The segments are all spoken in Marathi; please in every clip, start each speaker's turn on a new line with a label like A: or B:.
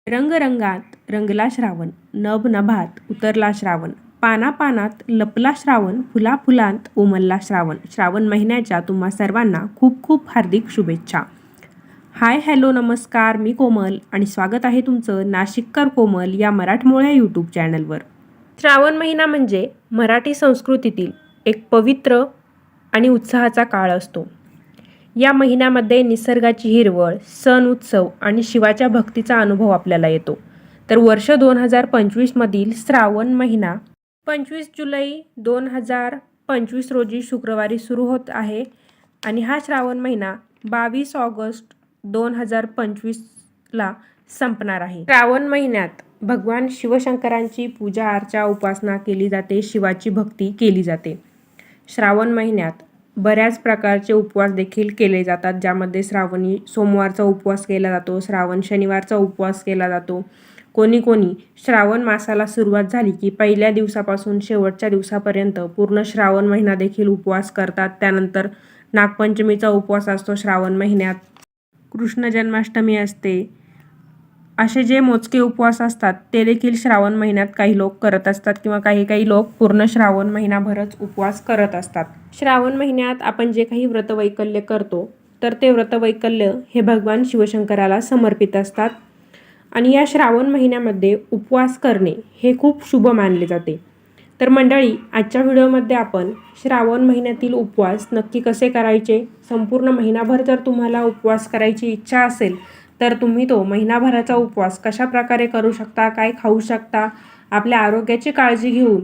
A: रंगरंगात रंगला श्रावण, नभ नभात उतरला श्रावण, पाना पानात लपला श्रावण, फुला फुलांत उमलला श्रावण. श्रावण महिन्याच्या तुम्हा सर्वांना खूप खूप हार्दिक शुभेच्छा. हाय हॅलो नमस्कार, मी कोमल आणि स्वागत आहे तुमचं नाशिककर कोमल या मराठमोळ्या यूट्यूब चॅनलवर. श्रावण महिना म्हणजे मराठी संस्कृतीतील एक पवित्र आणि उत्साहाचा काळ असतो. या महिन्यामध्ये निसर्गाची हिरवळ, सण उत्सव आणि शिवाच्या भक्तीचा अनुभव आपल्याला येतो. तर वर्ष 2025मधील श्रावण महिना 25 जुलै 2025 रोजी शुक्रवारी सुरू होत आहे आणि हा श्रावण महिना 22 ऑगस्ट 2025ला संपणार आहे. श्रावण महिन्यात भगवान शिवशंकरांची पूजा अर्चा उपासना केली जाते, शिवाची भक्ती केली जाते. श्रावण महिन्यात बऱ्याच प्रकारचे उपवास देखील केले जातात, ज्यामध्ये श्रावणी सोमवारचा उपवास केला जातो, श्रावण शनिवारचा उपवास केला जातो. कोणी श्रावण मासाला सुरुवात झाली की पहिल्या दिवसापासून शेवटच्या दिवसापर्यंत पूर्ण श्रावण महिना देखील उपवास करतात. त्यानंतर नागपंचमीचा उपवास असतो श्रावण महिन्यात, कृष्ण जन्माष्टमी असते. असे जे मोजके उपवास असतात ते देखील श्रावण महिन्यात काही लोक करत असतात किंवा काही लोक पूर्ण श्रावण महिनाभरच उपवास करत असतात. श्रावण महिन्यात आपण जे काही व्रतवैकल्य करतो तर ते व्रतवैकल्य हे भगवान शिवशंकराला समर्पित असतात आणि या श्रावण महिन्यामध्ये उपवास करणे हे खूप शुभ मानले जाते. तर मंडळी, आजच्या व्हिडिओमध्ये आपण श्रावण महिन्यातील उपवास नक्की कसे करायचे, संपूर्ण महिनाभर जर तुम्हाला उपवास करायची इच्छा असेल तर तुम्ही तो महिनाभराचा उपवास कशा प्रकारे करू शकता, काय खाऊ शकता, आपल्या आरोग्याची काळजी घेऊन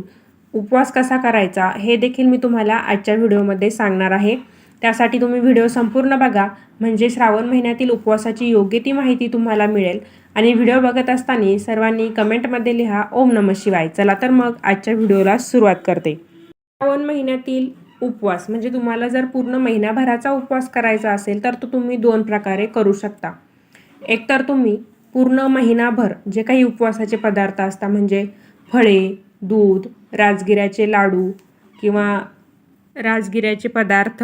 A: उपवास कसा करायचा हे देखील मी तुम्हाला आजच्या व्हिडिओमध्ये सांगणार आहे. त्यासाठी तुम्ही व्हिडिओ संपूर्ण बघा, म्हणजे श्रावण महिन्यातील उपवासाची योग्य ती माहिती तुम्हाला मिळेल. आणि व्हिडिओ बघत असताना सर्वांनी कमेंटमध्ये लिहा ओम नमः शिवाय. चला तर मग आजच्या व्हिडिओला सुरुवात करते. श्रावण महिन्यातील उपवास म्हणजे तुम्हाला जर पूर्ण महिनाभराचा उपवास करायचा असेल तर तो तुम्ही 2 प्रकारे करू शकता. एक तर तुम्ही पूर्ण महिनाभर जे काही उपवासाचे पदार्थ असतात म्हणजे फळे, दूध, राजगिऱ्याचे लाडू किंवा राजगिऱ्याचे पदार्थ,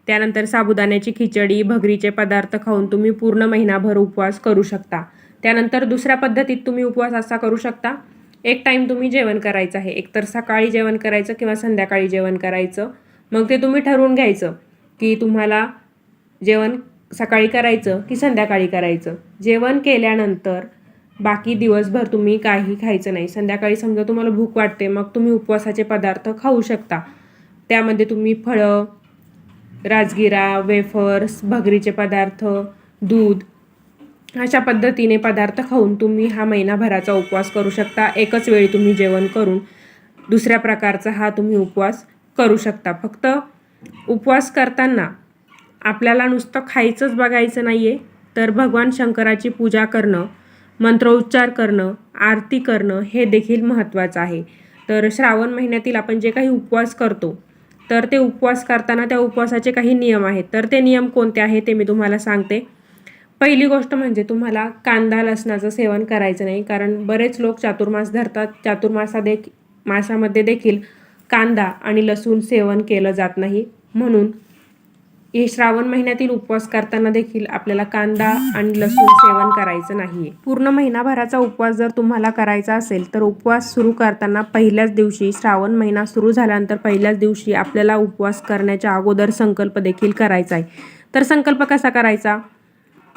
A: त्यानंतर साबुदाण्याची खिचडी, भगरीचे पदार्थ खाऊन तुम्ही पूर्ण महिनाभर उपवास करू शकता. त्यानंतर दुसऱ्या पद्धतीत तुम्ही उपवास असा करू शकता, एक टाईम तुम्ही जेवण करायचं आहे, एकतर सकाळी जेवण करायचं किंवा संध्याकाळी जेवण करायचं. मग ते तुम्ही ठरवून घ्यायचं की तुम्हाला जेवण सकाळी करायचं की संध्याकाळी करायचं. जेवण केल्यानंतर बाकी दिवसभर तुम्ही काही खायचं नाही. संध्याकाळी समजा तुम्हाला भूक वाटते, मग तुम्ही उपवासाचे पदार्थ खाऊ शकता. त्यामध्ये तुम्ही फळं, राजगिरा, वेफर्स, भगरीचे पदार्थ, दूध अशा पद्धतीने पदार्थ खाऊन तुम्ही हा महिनाभराचा उपवास करू शकता. एकच वेळी तुम्ही जेवण करून दुसऱ्या प्रकारचा हा तुम्ही उपवास करू शकता. फक्त उपवास करताना आपल्याला नुसतं खायचंच बघायचं नाही आहे, तर भगवान शंकराची पूजा करणं, मंत्रोच्चार करणं, आरती करणं हे देखील महत्त्वाचं आहे. तर श्रावण महिन्यातील आपण जे काही उपवास करतो तर ते उपवास करताना त्या उपवासाचे काही नियम आहेत. तर ते नियम कोणते आहेत ते मी तुम्हाला सांगते. पहिली गोष्ट म्हणजे तुम्हाला कांदा लसणाचं सेवन करायचं नाही, कारण बरेच लोक चातुर्मास धरतात. मासामध्ये देखील कांदा आणि लसूण सेवन केलं जात नाही, म्हणून हे श्रावण महिन्यातील उपवास करताना देखील आपल्याला कांदा आणि लसूण सेवन करायचं नाही. पूर्ण महिनाभराचा उपवास जर तुम्हाला करायचा असेल तर उपवास सुरू करताना पहिल्याच दिवशी, श्रावण महिना सुरू झाल्यानंतर पहिल्याच दिवशी आपल्याला उपवास करण्याच्या अगोदर संकल्प देखील करायचा आहे. तर संकल्प कसा करायचा,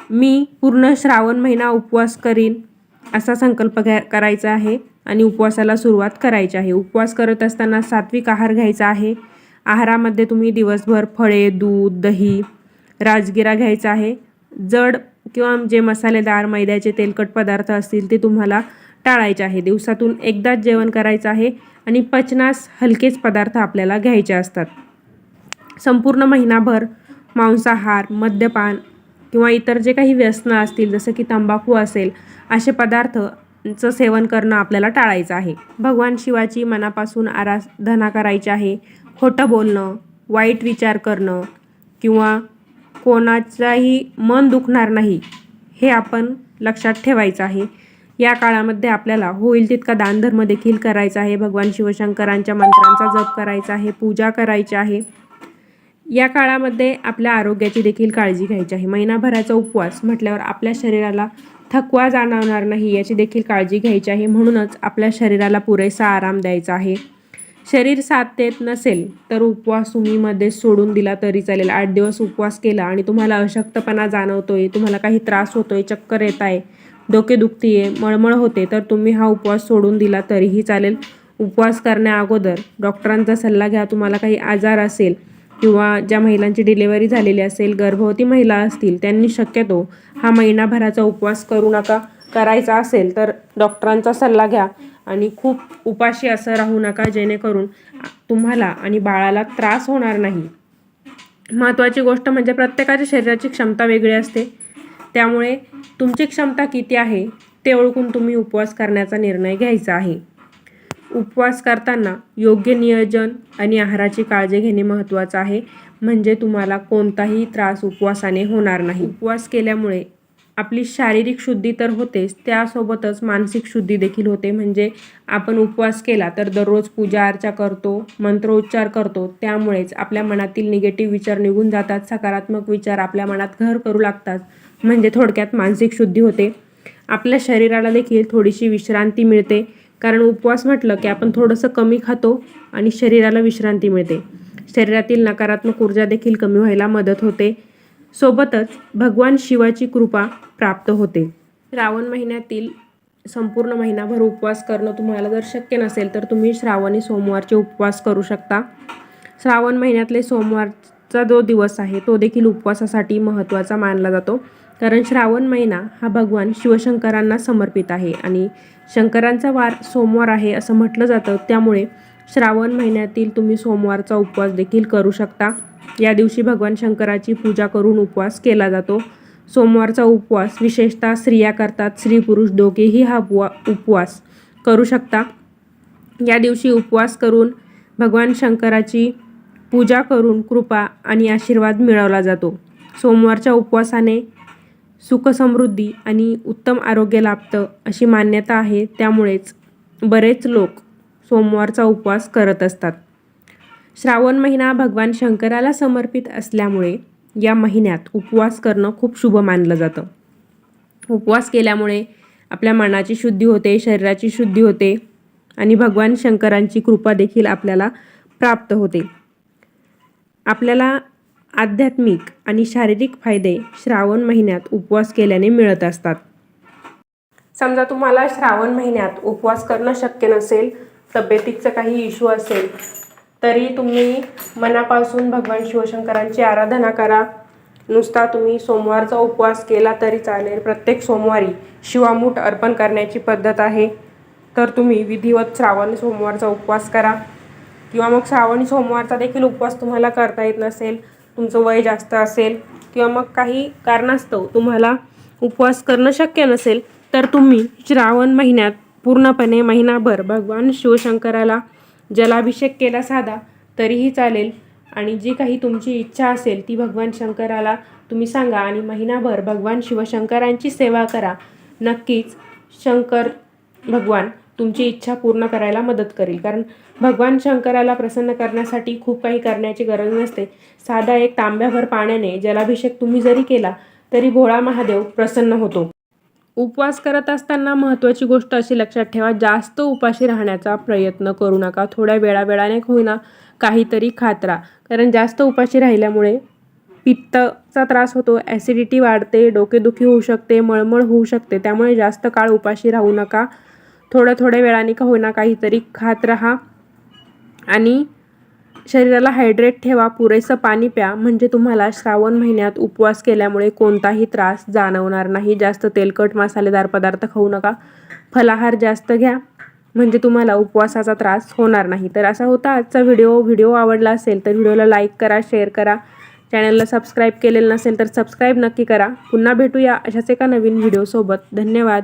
A: मी पूर्ण श्रावण महिना उपवास करीन असा संकल्प करायचा आहे आणि उपवासाला सुरुवात करायची आहे. उपवास करत असताना सात्विक आहार घ्यायचा आहे. आहारामध्ये तुम्ही दिवसभर फळे, दूध, दही, राजगिरा घ्यायचा आहे. जड किंवा जे मसालेदार मैद्याचे तेलकट पदार्थ असतील ते तुम्हाला टाळायचे आहे. दिवसातून एकदाच जेवण करायचं आहे आणि पचनास हलकेच पदार्थ आपल्याला घ्यायचे असतात. संपूर्ण महिनाभर मांसाहार, मद्यपान किंवा इतर जे काही व्यसनं असतील जसं की तंबाखू असेल, असे पदार्थचं सेवन करणं आपल्याला टाळायचं आहे. भगवान शिवाची मनापासून आराधना करायची आहे. खोटं बोलणं, वाईट विचार करणं किंवा कोणाचाही मन दुखणार नाही हे आपण लक्षात ठेवायचं आहे. या काळामध्ये आपल्याला होईल तितका दानधर्म देखील करायचा आहे. भगवान शिवशंकरांच्या मंत्रांचा जप करायचा आहे, पूजा करायची आहे. या काळामध्ये आपल्या आरोग्याची देखील काळजी घ्यायची आहे. महिनाभराचा उपवास म्हटल्यावर आपल्या शरीराला थकवा जाणवणार नाही याची देखील काळजी घ्यायची आहे. म्हणूनच आपल्या शरीराला पुरेसा आराम द्यायचा आहे. शरीर साथ देत नसेल तर उपवास तुम्ही मध्येच सोडून दिला तरी चालेल. 8 दिवस उपवास केला आणि तुम्हाला अशक्तपणा जाणवतोय, तुम्हाला काही त्रास होतोय, चक्कर येत आहे, डोके दुखतीये, मळमळ होते, तर तुम्ही हा उपवास सोडून दिला तरीही चालेल. उपवास करण्याअगोदर डॉक्टरांचा सल्ला घ्या. तुम्हाला काही आजार असेल किंवा ज्या महिलांची डिलिव्हरी झालेली असेल, गर्भवती महिला असतील, त्यांनी शक्यतो हा महिनाभराचा उपवास करू नका. करायचा असेल तर डॉक्टरांचा सल्ला घ्या आणि खूप उपाशी असं राहू नका, जेणेकरून तुम्हाला आणि बाळाला त्रास होणार नाही. महत्त्वाची गोष्ट म्हणजे प्रत्येकाच्या शरीराची क्षमता वेगळी असते, त्यामुळे तुमची क्षमता किती आहे ते ओळखून तुम्ही उपवास करण्याचा निर्णय घ्यायचा आहे. उपवास करताना योग्य नियोजन आणि आहाराची काळजी घेणे महत्त्वाचं आहे, म्हणजे तुम्हाला कोणताही त्रास उपवासाने होणार नाही. उपवास केल्यामुळे आपली शारीरिक शुद्धी तर होतेच, त्यासोबतच मानसिक शुद्धी देखील होते. म्हणजे आपण उपवास केला तर दररोज पूजा अर्चा करतो, मंत्रोच्चार करतो, त्यामुळेच आपल्या मनातील निगेटिव्ह विचार निघून जातात, सकारात्मक विचार आपल्या मनात घर करू लागतात. म्हणजे थोडक्यात मानसिक शुद्धी होते. आपल्या शरीराला देखील थोडीशी विश्रांती मिळते, कारण उपवास म्हटलं की आपण थोडंसं कमी खातो आणि शरीराला विश्रांती मिळते. शरीरातील नकारात्मक ऊर्जा देखील कमी व्हायला मदत होते. सोबतच भगवान शिवाची कृपा प्राप्त होते. श्रावण महिन्यातील संपूर्ण महिनाभर उपवास करणं तुम्हाला जर शक्य नसेल तर तुम्ही श्रावणी सोमवारचे उपवास करू शकता. श्रावण महिन्यातले सोमवारचा जो दिवस आहे तो देखील उपवासासाठी महत्त्वाचा मानला जातो, कारण श्रावण महिना हा भगवान शिवशंकरांना समर्पित आहे आणि शंकरांचा वार सोमवार आहे असं म्हटलं जातं. त्यामुळे श्रावण महिन्यातील तुम्ही सोमवारचा उपवास देखील करू शकता. या दिवशी भगवान शंकराची पूजा करून उपवास केला जातो. सोमवारचा उपवास विशेषतः स्त्रिया करतात, स्त्री पुरुष दोघेही हा उपवास करू शकता. या दिवशी उपवास करून भगवान शंकराची पूजा करून कृपा आणि आशीर्वाद मिळवला जातो. सोमवारच्या उपवासाने सुख समृद्धी आणि उत्तम आरोग्य लाभतं अशी मान्यता आहे, त्यामुळेच बरेच लोक सोमवारचा उपवास करत असतात. श्रावण महिना भगवान शंकराला समर्पित असल्यामुळे या महिन्यात उपवास करणं खूप शुभ मानलं जातं. उपवास केल्यामुळे आपल्या मनाची शुद्धी होते, शरीराची शुद्धी होते आणि भगवान शंकरांची कृपा देखील आपल्याला प्राप्त होते. आपल्याला आध्यात्मिक आणि शारीरिक फायदे श्रावण महिन्यात उपवास केल्याने मिळत असतात. समजा तुम्हाला श्रावण महिन्यात उपवास करणं शक्य नसेल, तब्येतीचं काही इश्यू असेल, तरी तुम्ही मनापासून भगवान शिवशंकरांची आराधना करा. नुसता तुम्ही सोमवारचा उपवास केला तरी चालेल. प्रत्येक सोमवारी शिवामूठ अर्पण करण्याची पद्धत आहे, तर तुम्ही विधिवत श्रावणी सोमवारचा उपवास करा. किंवा मग श्रावणी सोमवारचा देखील उपवास तुम्हाला करता येत नसेल, तुमचं वय जास्त असेल किंवा मग काही कारणास्तव तुम्हाला उपवास करणं शक्य नसेल, तर तुम्ही श्रावण महिन्यात पूर्णपणे महिनाभर भगवान शिवशंकराला जलाभिषेक केला साधा तरीही चालेल आणि जी काही तुमची इच्छा असेल ती भगवान शंकराला तुम्ही सांगा आणि महिनाभर भगवान शिवशंकरांची सेवा करा. नक्कीच शंकर भगवान तुमची इच्छा पूर्ण करायला मदत करेल, कारण भगवान शंकराला प्रसन्न करण्यासाठी खूप काही करण्याची गरज नसते. साधा एक तांब्याभर पाण्याने जलाभिषेक तुम्ही जरी केला तरी भोळा महादेव प्रसन्न होतो. उपवास करत असताना महत्त्वाची गोष्ट अशी लक्षात ठेवा, जास्त उपाशी राहण्याचा प्रयत्न करू नका. थोड्या वेळाने होईना काहीतरी खात राहा, कारण जास्त उपाशी राहिल्यामुळे पित्ताचा त्रास होतो, ॲसिडिटी वाढते, डोकेदुखी होऊ शकते, मळमळ होऊ शकते. त्यामुळे जास्त काळ उपाशी राहू नका. थोड्या वेळाने का होईना काहीतरी खात राहा आणि शरीराला हायड्रेट ठेवा, पुरेसं पाणी प्या, म्हणजे तुम्हाला श्रावण महिन्यात उपवास केल्यामुळे कोणताही त्रास जाणवणार नाही. जास्त तेलकट मसालेदार पदार्थ खाऊ नका. फलाहार जास्त घ्या, म्हणजे तुम्हाला उपवासाचा त्रास होणार नाही. तर असा होता आजचा व्हिडिओ आवडला असेल तर व्हिडिओला लाईक करा, शेअर करा. चॅनलला सबस्क्राईब केलेलं नसेल तर सबस्क्राईब नक्की करा. पुन्हा भेटूया अशाच एका नवीन व्हिडिओसोबत. धन्यवाद.